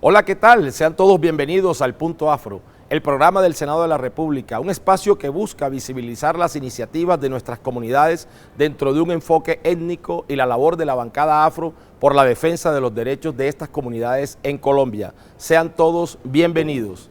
Hola, ¿qué tal? Sean todos bienvenidos al Punto Afro, el programa del Senado de la República, un espacio que busca visibilizar las iniciativas de nuestras comunidades dentro de un enfoque étnico y la labor de la bancada afro por la defensa de los derechos de estas comunidades en Colombia. Sean todos bienvenidos.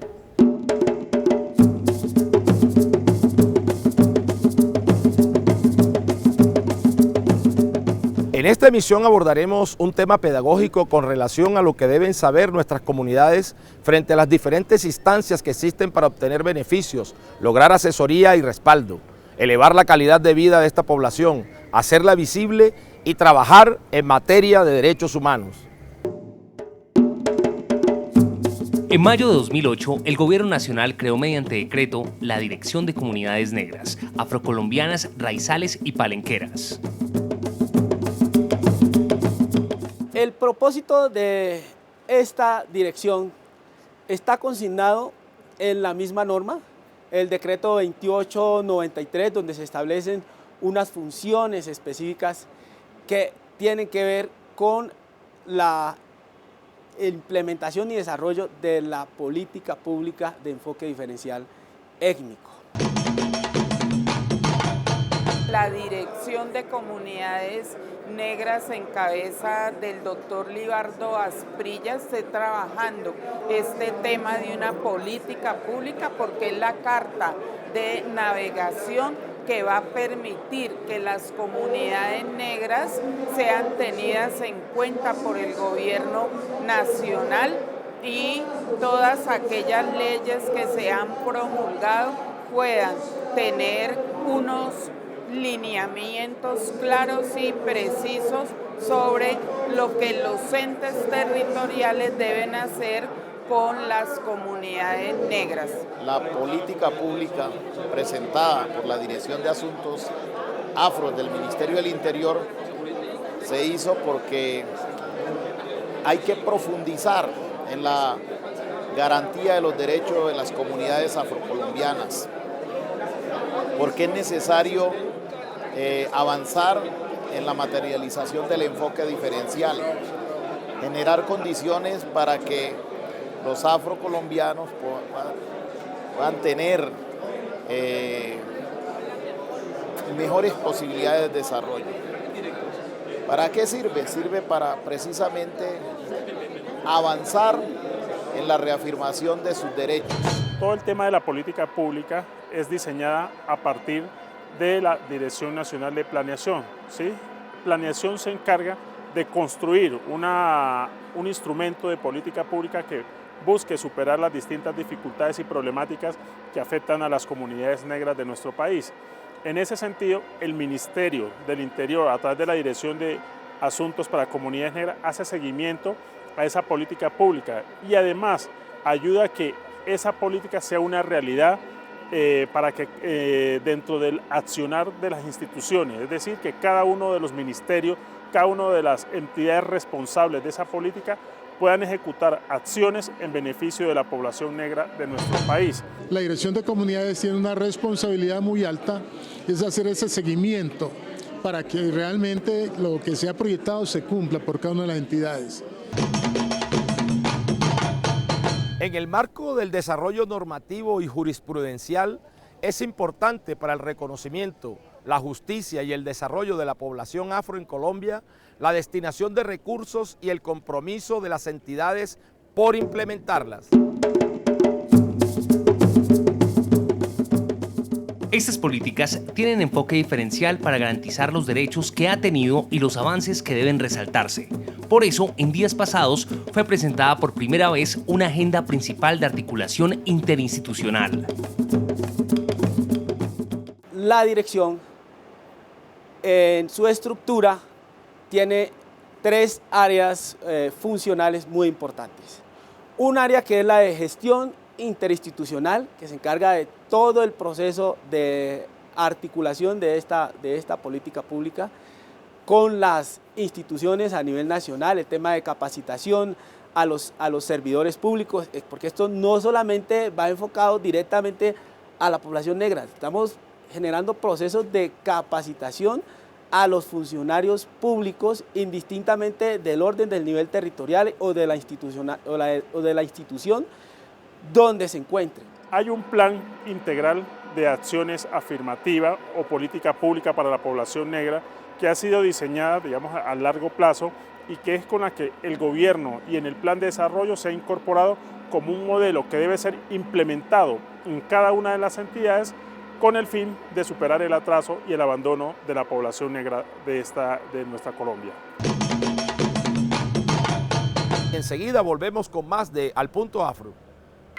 En esta emisión abordaremos un tema pedagógico con relación a lo que deben saber nuestras comunidades frente a las diferentes instancias que existen para obtener beneficios, lograr asesoría y respaldo, elevar la calidad de vida de esta población, hacerla visible y trabajar en materia de derechos humanos. En mayo de 2008, el Gobierno Nacional creó mediante decreto la Dirección de Comunidades Negras, Afrocolombianas, Raizales y Palenqueras. El propósito de esta dirección está consignado en la misma norma, el decreto 2893, donde se establecen unas funciones específicas que tienen que ver con la implementación y desarrollo de la política pública de enfoque diferencial étnico. La Dirección de Comunidades Negras en cabeza del doctor Libardo Asprilla esté trabajando este tema de una política pública porque es la carta de navegación que va a permitir que las comunidades negras sean tenidas en cuenta por el gobierno nacional y todas aquellas leyes que se han promulgado puedan tener unos lineamientos claros y precisos sobre lo que los entes territoriales deben hacer con las comunidades negras. La política pública presentada por la Dirección de Asuntos Afro del Ministerio del Interior se hizo porque hay que profundizar en la garantía de los derechos de las comunidades afrocolombianas, porque es necesario avanzar en la materialización del enfoque diferencial, generar condiciones para que los afrocolombianos puedan tener mejores posibilidades de desarrollo. ¿Para qué sirve? Sirve para precisamente avanzar en la reafirmación de sus derechos. Todo el tema de la política pública es diseñada a partir de la Dirección Nacional de Planeación, ¿sí? Planeación se encarga de construir un instrumento de política pública que busque superar las distintas dificultades y problemáticas que afectan a las comunidades negras de nuestro país. En ese sentido, el Ministerio del Interior, a través de la Dirección de Asuntos para Comunidades Negras, hace seguimiento a esa política pública y además ayuda a que esa política sea una realidad para que dentro del accionar de las instituciones, es decir, que cada uno de los ministerios, cada una de las entidades responsables de esa política puedan ejecutar acciones en beneficio de la población negra de nuestro país. La Dirección de Comunidades tiene una responsabilidad muy alta, es hacer ese seguimiento para que realmente lo que se ha proyectado se cumpla por cada una de las entidades. En el marco del desarrollo normativo y jurisprudencial, es importante para el reconocimiento, la justicia y el desarrollo de la población afro en Colombia, la destinación de recursos y el compromiso de las entidades por implementarlas. Estas políticas tienen enfoque diferencial para garantizar los derechos que ha tenido y los avances que deben resaltarse. Por eso, en días pasados fue presentada por primera vez una agenda principal de articulación interinstitucional. La dirección, en su estructura, tiene tres áreas funcionales muy importantes. Un área que es la de gestión interinstitucional, que se encarga de todo el proceso de articulación de esta política pública con las instituciones a nivel nacional, el tema de capacitación a los servidores públicos, porque esto no solamente va enfocado directamente a la población negra, estamos generando procesos de capacitación a los funcionarios públicos indistintamente del orden del nivel territorial o de la institución donde se encuentren. Hay un plan integral de acciones afirmativa o política pública para la población negra que ha sido diseñada, digamos, a largo plazo y que es con la que el gobierno y en el plan de desarrollo se ha incorporado como un modelo que debe ser implementado en cada una de las entidades con el fin de superar el atraso y el abandono de la población negra de nuestra Colombia. Enseguida volvemos con más de Al Punto Afro.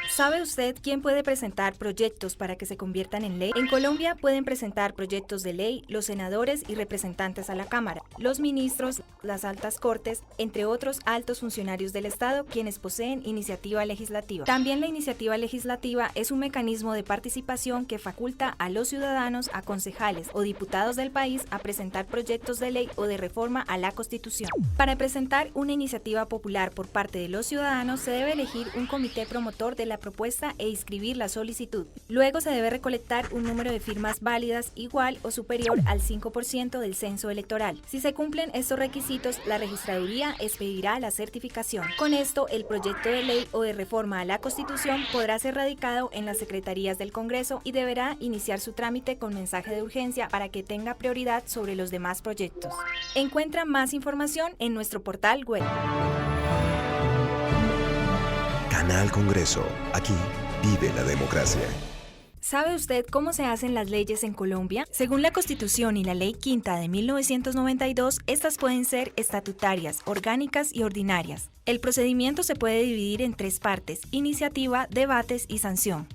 ¿Sabe usted quién puede presentar proyectos para que se conviertan en ley? En Colombia pueden presentar proyectos de ley los senadores y representantes a la Cámara, los ministros, las altas cortes, entre otros altos funcionarios del Estado, quienes poseen iniciativa legislativa. También la iniciativa legislativa es un mecanismo de participación que faculta a los ciudadanos, a concejales o diputados del país a presentar proyectos de ley o de reforma a la Constitución. Para presentar una iniciativa popular por parte de los ciudadanos se debe elegir un comité promotor de la propuesta e inscribir la solicitud. Luego se debe recolectar un número de firmas válidas igual o superior al 5% del censo electoral. Si se cumplen estos requisitos, la registraduría expedirá la certificación. Con esto, el proyecto de ley o de reforma a la Constitución podrá ser radicado en las secretarías del Congreso y deberá iniciar su trámite con mensaje de urgencia para que tenga prioridad sobre los demás proyectos. Encuentra más información en nuestro portal web. Canal Congreso. Aquí vive la democracia. ¿Sabe usted cómo se hacen las leyes en Colombia? Según la Constitución y la Ley Quinta de 1992, estas pueden ser estatutarias, orgánicas y ordinarias. El procedimiento se puede dividir en 3 partes: iniciativa, debates y sanción.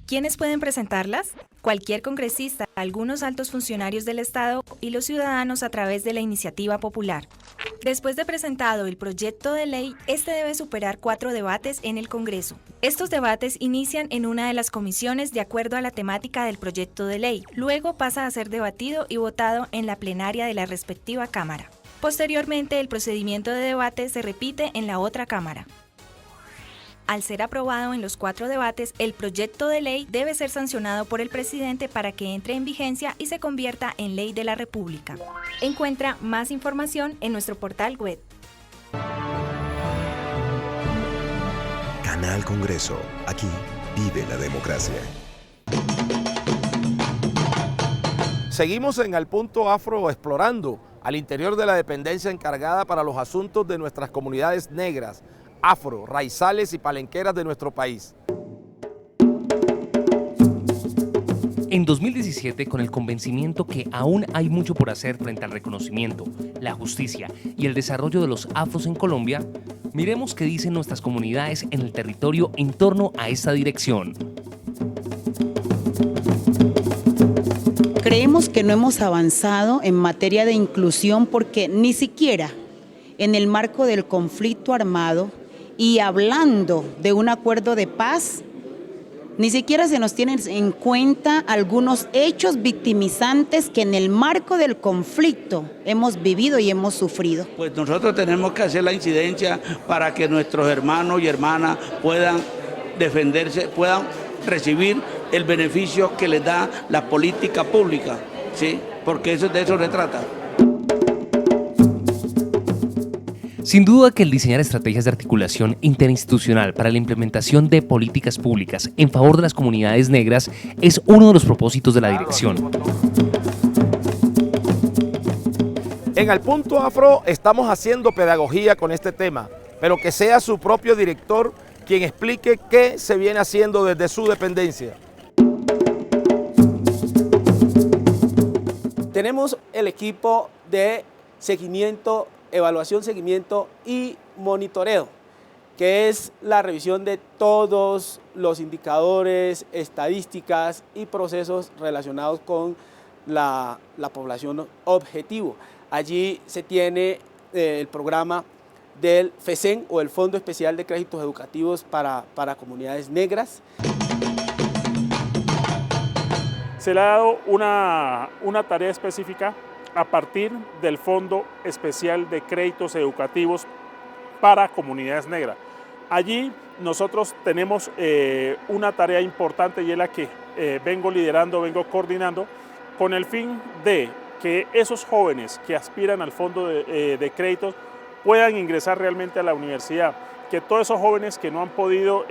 ¿Quiénes pueden presentarlas? Cualquier congresista, algunos altos funcionarios del Estado y los ciudadanos a través de la iniciativa popular. Después de presentado el proyecto de ley, este debe superar 4 debates en el Congreso. Estos debates inician en una de las comisiones de acuerdo a la temática del proyecto de ley. Luego pasa a ser debatido y votado en la plenaria de la respectiva Cámara. Posteriormente, el procedimiento de debate se repite en la otra Cámara. Al ser aprobado en los 4 debates, el proyecto de ley debe ser sancionado por el presidente para que entre en vigencia y se convierta en ley de la República. Encuentra más información en nuestro portal web. Canal Congreso. Aquí vive la democracia. Seguimos en Al Punto Afro explorando al interior de la dependencia encargada para los asuntos de nuestras comunidades negras, afro, raizales y palenqueras de nuestro país. En 2017, con el convencimiento que aún hay mucho por hacer frente al reconocimiento, la justicia y el desarrollo de los afros en Colombia, miremos qué dicen nuestras comunidades en el territorio en torno a esta dirección. Creemos que no hemos avanzado en materia de inclusión porque ni siquiera en el marco del conflicto armado y hablando de un acuerdo de paz, ni siquiera se nos tienen en cuenta algunos hechos victimizantes que en el marco del conflicto hemos vivido y hemos sufrido. Pues nosotros tenemos que hacer la incidencia para que nuestros hermanos y hermanas puedan defenderse, puedan recibir el beneficio que les da la política pública, ¿sí? Porque de eso se trata. Sin duda que el diseñar estrategias de articulación interinstitucional para la implementación de políticas públicas en favor de las comunidades negras es uno de los propósitos de la dirección. En Al Punto Afro estamos haciendo pedagogía con este tema, pero que sea su propio director quien explique qué se viene haciendo desde su dependencia. Tenemos el equipo de seguimiento, evaluación, seguimiento y monitoreo, que es la revisión de todos los indicadores, estadísticas y procesos relacionados con la población objetivo. Allí se tiene el programa del FESEN o el Fondo Especial de Créditos Educativos para Comunidades Negras. Se le ha dado una tarea específica a partir del Fondo Especial de Créditos Educativos para Comunidades Negras. Allí nosotros tenemos una tarea importante y es la que vengo liderando, vengo coordinando con el fin de que esos jóvenes que aspiran al fondo de créditos puedan ingresar realmente a la universidad, que todos esos jóvenes que no han podido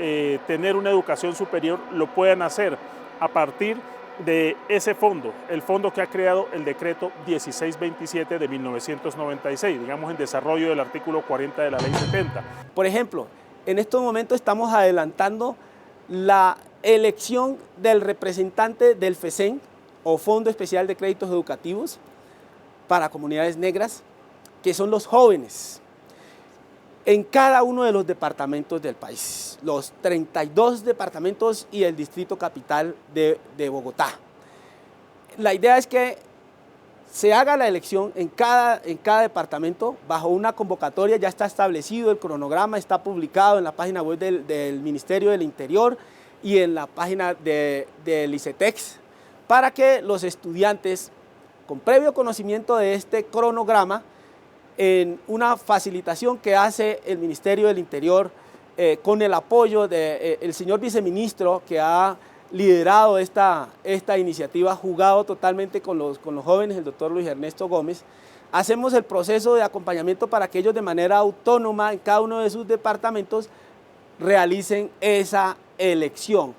tener una educación superior lo puedan hacer a partir de ese fondo, el fondo que ha creado el decreto 1627 de 1996, digamos en desarrollo del artículo 40 de la ley 70. Por ejemplo, en estos momentos estamos adelantando la elección del representante del FECEN, o Fondo Especial de Créditos Educativos para Comunidades Negras, que son los jóvenes, en cada uno de los departamentos del país, los 32 departamentos y el Distrito Capital de Bogotá. La idea es que se haga la elección en cada departamento bajo una convocatoria, ya está establecido el cronograma, está publicado en la página web del Ministerio del Interior y en la página del ICETEX, para que los estudiantes, con previo conocimiento de este cronograma, en una facilitación que hace el Ministerio del Interior con el apoyo del señor viceministro que ha liderado esta iniciativa, jugado totalmente con los jóvenes, el doctor Luis Ernesto Gómez, hacemos el proceso de acompañamiento para que ellos de manera autónoma en cada uno de sus departamentos realicen esa elección.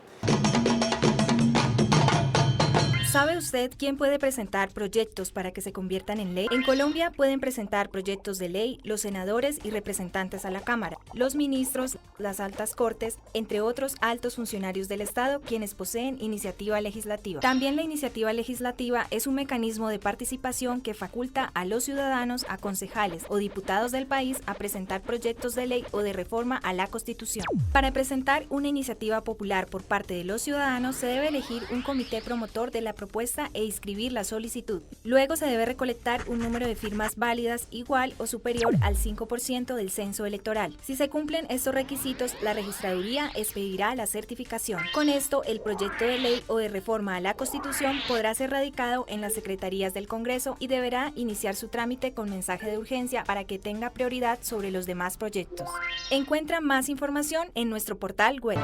¿Sabe usted quién puede presentar proyectos para que se conviertan en ley? En Colombia pueden presentar proyectos de ley los senadores y representantes a la Cámara, los ministros, las altas cortes, entre otros altos funcionarios del Estado, quienes poseen iniciativa legislativa. También la iniciativa legislativa es un mecanismo de participación que faculta a los ciudadanos, a concejales o diputados del país a presentar proyectos de ley o de reforma a la Constitución. Para presentar una iniciativa popular por parte de los ciudadanos se debe elegir un comité promotor de la propuesta e inscribir la solicitud. Luego se debe recolectar un número de firmas válidas igual o superior al 5% del censo electoral. Si se cumplen estos requisitos, la registraduría expedirá la certificación. Con esto, el proyecto de ley o de reforma a la Constitución podrá ser radicado en las secretarías del Congreso y deberá iniciar su trámite con mensaje de urgencia para que tenga prioridad sobre los demás proyectos. Encuentra más información en nuestro portal web.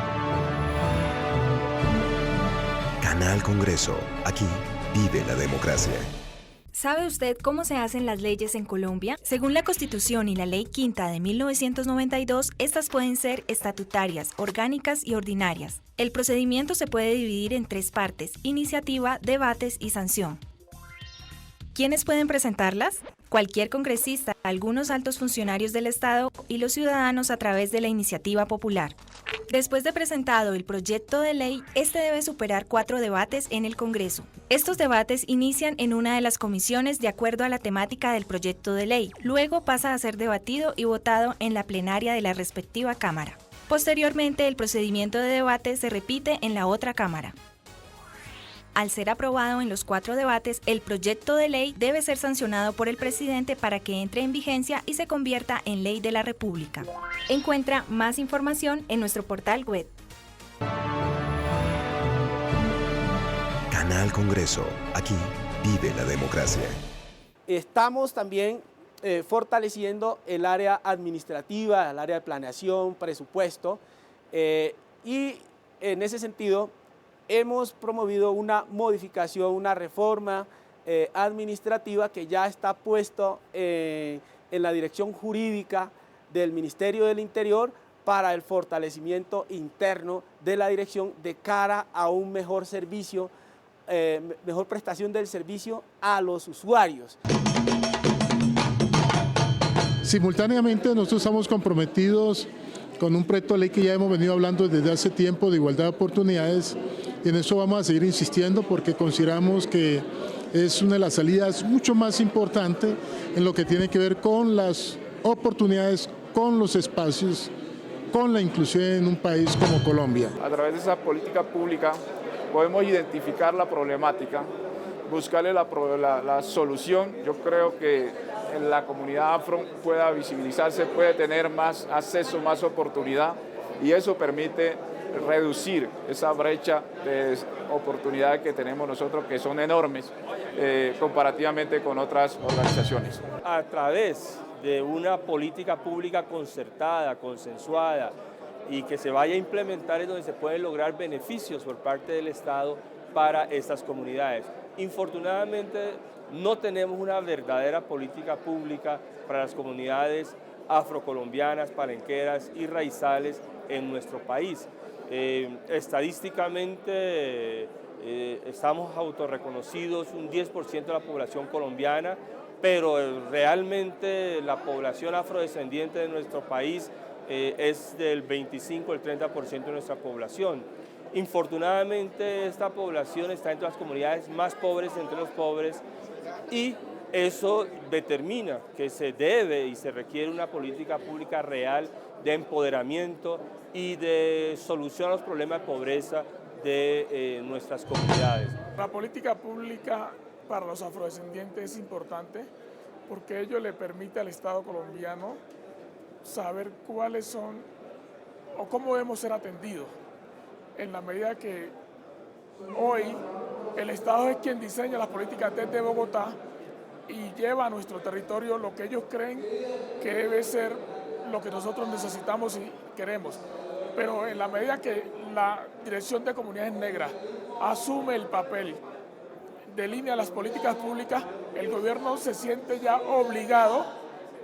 Canal Congreso. Aquí vive la democracia. ¿Sabe usted cómo se hacen las leyes en Colombia? Según la Constitución y la Ley Quinta de 1992, estas pueden ser estatutarias, orgánicas y ordinarias. El procedimiento se puede dividir en 3 partes: iniciativa, debates y sanción. ¿Quiénes pueden presentarlas? Cualquier congresista, algunos altos funcionarios del Estado y los ciudadanos a través de la iniciativa popular. Después de presentado el proyecto de ley, este debe superar 4 debates en el Congreso. Estos debates inician en una de las comisiones de acuerdo a la temática del proyecto de ley. Luego pasa a ser debatido y votado en la plenaria de la respectiva Cámara. Posteriormente, el procedimiento de debate se repite en la otra Cámara. Al ser aprobado en los 4 debates, el proyecto de ley debe ser sancionado por el presidente para que entre en vigencia y se convierta en ley de la República. Encuentra más información en nuestro portal web. Canal Congreso. Aquí vive la democracia. Estamos también fortaleciendo el área administrativa, el área de planeación, presupuesto, y en ese sentido hemos promovido una modificación, una reforma administrativa que ya está puesto en la dirección jurídica del Ministerio del Interior para el fortalecimiento interno de la dirección de cara a un mejor servicio, mejor prestación del servicio a los usuarios. Simultáneamente nosotros estamos comprometidos con un proyecto de ley que ya hemos venido hablando desde hace tiempo de igualdad de oportunidades, y en eso vamos a seguir insistiendo porque consideramos que es una de las salidas mucho más importantes en lo que tiene que ver con las oportunidades, con los espacios, con la inclusión en un país como Colombia. A través de esa política pública podemos identificar la problemática, buscarle la solución. Yo creo que la comunidad afro pueda visibilizarse, puede tener más acceso, más oportunidad, y eso permite reducir esa brecha de oportunidades que tenemos nosotros, que son enormes comparativamente con otras organizaciones. A través de una política pública concertada, consensuada y que se vaya a implementar, es donde se pueden lograr beneficios por parte del Estado para estas comunidades. Infortunadamente, no tenemos una verdadera política pública para las comunidades afrocolombianas, palenqueras y raizales en nuestro país. Estadísticamente estamos autorreconocidos un 10% de la población colombiana, pero realmente la población afrodescendiente de nuestro país es del 25 al 30% de nuestra población. Infortunadamente esta población está entre las comunidades más pobres entre los pobres y eso determina que se debe y se requiere una política pública real de empoderamiento y de solución a los problemas de pobreza de nuestras comunidades. La política pública para los afrodescendientes es importante porque ello le permite al Estado colombiano saber cuáles son o cómo debemos ser atendidos, en la medida que hoy el Estado es quien diseña las políticas desde Bogotá y lleva a nuestro territorio lo que ellos creen que debe ser lo que nosotros necesitamos y queremos. Pero en la medida que la Dirección de Comunidades Negras asume el papel, delinea las políticas públicas, el gobierno se siente ya obligado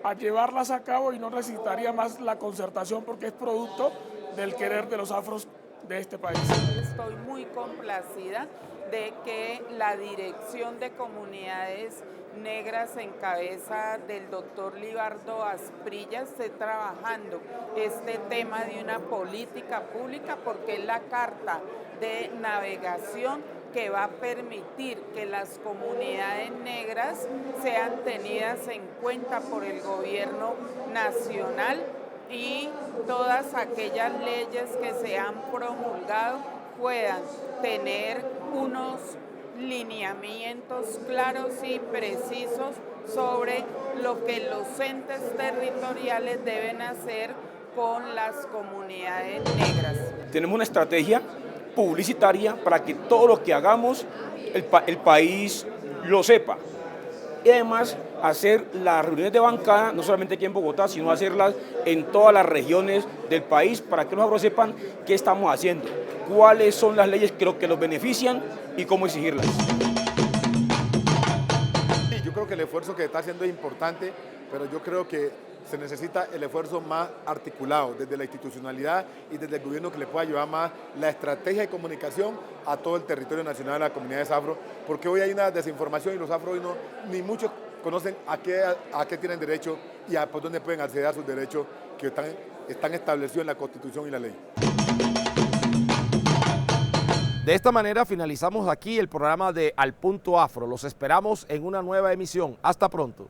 a llevarlas a cabo y no necesitaría más la concertación porque es producto del querer de los afros de este país. Estoy muy complacida de que la Dirección de Comunidades Negras en cabeza del doctor Libardo Asprilla esté trabajando este tema de una política pública porque es la carta de navegación que va a permitir que las comunidades negras sean tenidas en cuenta por el gobierno nacional y todas aquellas leyes que se han promulgado puedan tener unos lineamientos claros y precisos sobre lo que los entes territoriales deben hacer con las comunidades negras. Tenemos una estrategia publicitaria para que todo lo que hagamos el país lo sepa. Y además hacer las reuniones de bancada, no solamente aquí en Bogotá, sino hacerlas en todas las regiones del país para que los afros sepan qué estamos haciendo, cuáles son las leyes que los benefician y cómo exigirlas. Sí, yo creo que el esfuerzo que está haciendo es importante, pero yo creo que se necesita el esfuerzo más articulado desde la institucionalidad y desde el gobierno que le pueda llevar más la estrategia de comunicación a todo el territorio nacional de las comunidades afro, porque hoy hay una desinformación y los afro hoy ni muchos conocen a qué tienen derecho y a por dónde pueden acceder a sus derechos que están establecidos en la Constitución y la ley. De esta manera finalizamos aquí el programa de Al Punto Afro. Los esperamos en una nueva emisión. Hasta pronto.